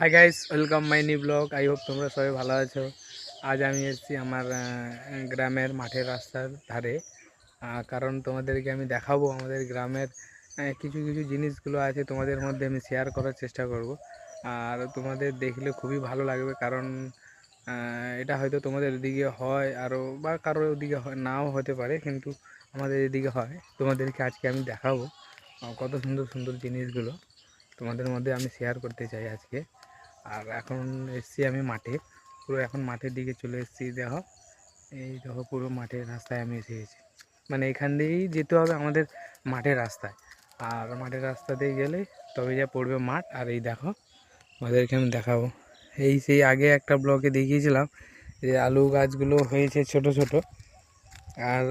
Hi guys, welcome my new blog. I hope তোমরা সবাই ভালো আছো। আজ আমি এসেছি আমার গ্রামের মাঠের রাস্তার ধারে, কারণ তোমাদেরকে আমি দেখাবো আমাদের গ্রামের কিছু কিছু জিনিসগুলো আছে, তোমাদের মধ্যে আমি শেয়ার করার চেষ্টা করব। আর তোমাদের দেখলে খুবই ভালো লাগবে, কারণ এটা হয়তো তোমাদের এদিকে হয় আরও, বা কারোর ওদিকে হয় নাও হতে পারে, কিন্তু আমাদের এদিকে হয়। তোমাদেরকে আজকে আমি দেখাবো কত সুন্দর সুন্দর জিনিসগুলো তোমাদের মধ্যে আমি শেয়ার করতে চাই আজকে। আর এখন এসছি আমি মাঠে, পুরো এখন মাঠের দিকে চলে এসেছি। দেখো, এই দেখো পুরো মাঠের রাস্তায় আমি এসে গেছি। মানে এখান দিয়েই যেতে হবে আমাদের মাঠের রাস্তায়, আর মাঠের রাস্তাতেই গেলে তবে যা পড়বে মাঠ। আর এই দেখো, আমাদেরকে আমি দেখাবো, এই সেই আগে একটা ব্লকে দেখিয়েছিলাম যে আলু গাছগুলো হয়েছে ছোট ছোট, আর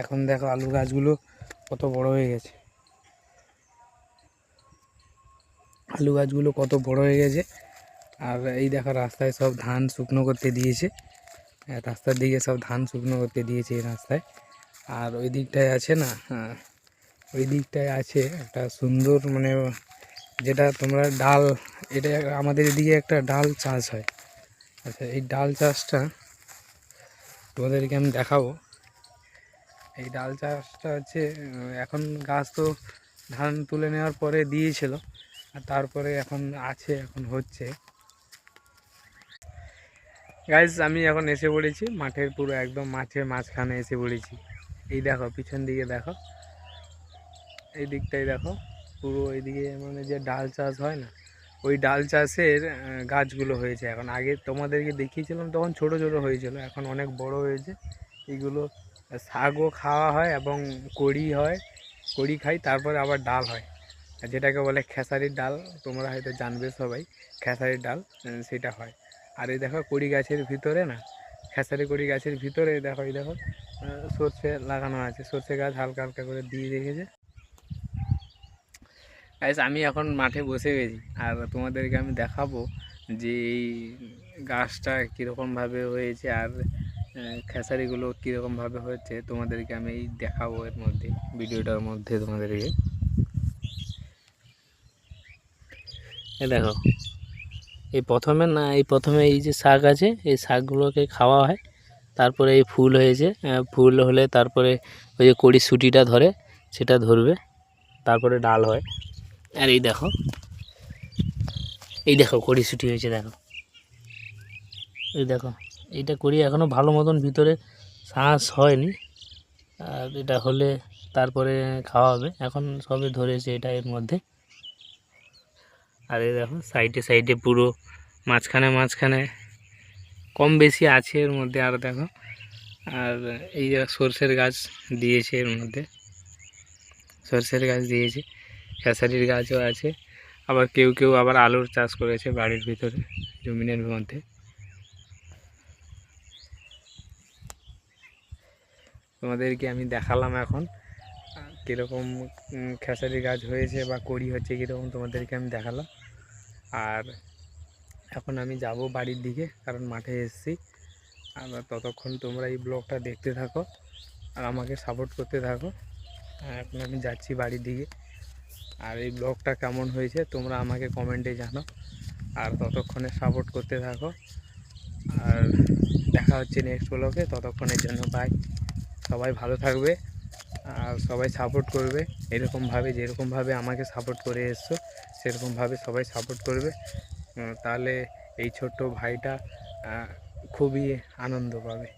এখন দেখো আলু গাছগুলো কত বড় হয়ে গেছে। আলু গাছগুলো কত বড় হয়ে গেছে। আর এই দেখো রাস্তায় সব ধান শুকনো করতে দিয়েছে, রাস্তার দিকে সব ধান শুকনো করতে দিয়েছে এই রাস্তায়। আর ওই দিকটায় আছে না, ওই দিকটায় আছে একটা সুন্দর, মানে যেটা তোমরা ডাল, এটা আমাদের এদিকে একটা ডাল চাষ হয়। আচ্ছা, এই ডাল চাষটা তোমাদেরকে আমি দেখাবো। এই ডাল চাষটা হচ্ছে এখন গাছ তো ধান তুলে নেওয়ার পরে দিয়েছিল, আর তারপরে এখন আছে, এখন হচ্ছে। গাইজ, আমি এখন এসে পড়েছি মাঠের, পুরো একদম মাঠের মাঝখানে এসে পড়েছি। এই দেখো পিছন দিকে দেখো, এই দিকটাই দেখো, পুরো এইদিকে মানে যে ডাল চাষ হয় না, ওই ডাল চাষের গাছগুলো হয়েছে। এখন আগে তোমাদেরকে দেখিয়েছিলাম তখন ছোট ছোট হয়েছিল, এখন অনেক বড় হয়েছে। এইগুলো শাকও খাওয়া হয় এবং কড়ি হয়, কড়ি খাই, তারপরে আবার ডাল হয়, যেটাকে বলে খেসারির ডাল। তোমরা হয়তো জানবে সবাই, খেসারির ডাল সেটা হয়। আর এই দেখো কড়ি গাছের ভিতরে না, খেসারি কড়ি গাছের ভিতরে দেখো, এই দেখো সর্ষে লাগানো আছে, সর্ষে গাছ হালকা হালকা করে দিয়ে রেখেছে। গাইস, আমি এখন মাঠে বসে গেছি, আর তোমাদেরকে আমি দেখাবো যে এই গাছটা কীরকমভাবে হয়েছে, আর খেসারিগুলো কীরকমভাবে হচ্ছে, তোমাদেরকে আমি দেখাবো এর মধ্যে, ভিডিওটার মধ্যে তোমাদেরকে। এ দেখো, এই প্রথমে এই যে শাক আছে, এই শাকগুলোকে খাওয়া হয়, তারপরে এই ফুল হয়েছে, ফুল হলে তারপরে ওই যে কড়িশুঁটিটা ধরে, সেটা ধরবে, তারপরে ডাল হয়। আর এই দেখো, এই দেখো কড়িশুঁটি হয়েছে, দেখো, এই দেখো, এইটা করি এখনও ভালো মতন ভিতরে শ্বাস হয়নি, আর এটা হলে তারপরে খাওয়া হবে। এখন সবে ধরেছে এটা এর মধ্যে। আর এই দেখো সাইডে সাইডে পুরো মাঝখানে মাঝখানে কম বেশি আছে এর মধ্যে। আর দেখো, আর এই যে সরষের গাছ দিয়েছে এর মধ্যে, সরষের গাছ দিয়েছে, খেসারির গাছও আছে, আবার কেউ কেউ আবার আলুর চাষ করেছে বাড়ির ভিতরে জমিনের মধ্যে। তোমাদেরকে আমি দেখালাম এখন কীরকম খেসারি গাছ হয়েছে বা কড়ি হচ্ছে কীরকম, তোমাদেরকে আমি দেখালাম। আর এখন আমি যাব বাড়ির দিকে, কারণ মাঠে এসেছি। আর ততক্ষণ তোমরা এই ব্লগটা দেখতে থাকো আর আমাকে সাপোর্ট করতে থাকো। এখন আমি যাচ্ছি বাড়ির দিকে, আর এই ব্লগটা কেমন হয়েছে তোমরা আমাকে কমেন্টে জানাও, আর ততক্ষণে সাপোর্ট করতে থাকো। আর দেখা হচ্ছে নেক্সট ব্লগে, ততক্ষণের জন্য বাই। সবাই ভালো থাকবে, আর সবাই সাপোর্ট করবে এরকমভাবে, যেরকমভাবে আমাকে সাপোর্ট করে এসছো সেরকমভাবে সবাই সাপোর্ট করবে। তাহলে এই ছোট্ট ভাইটা খুবই আনন্দ পাবে।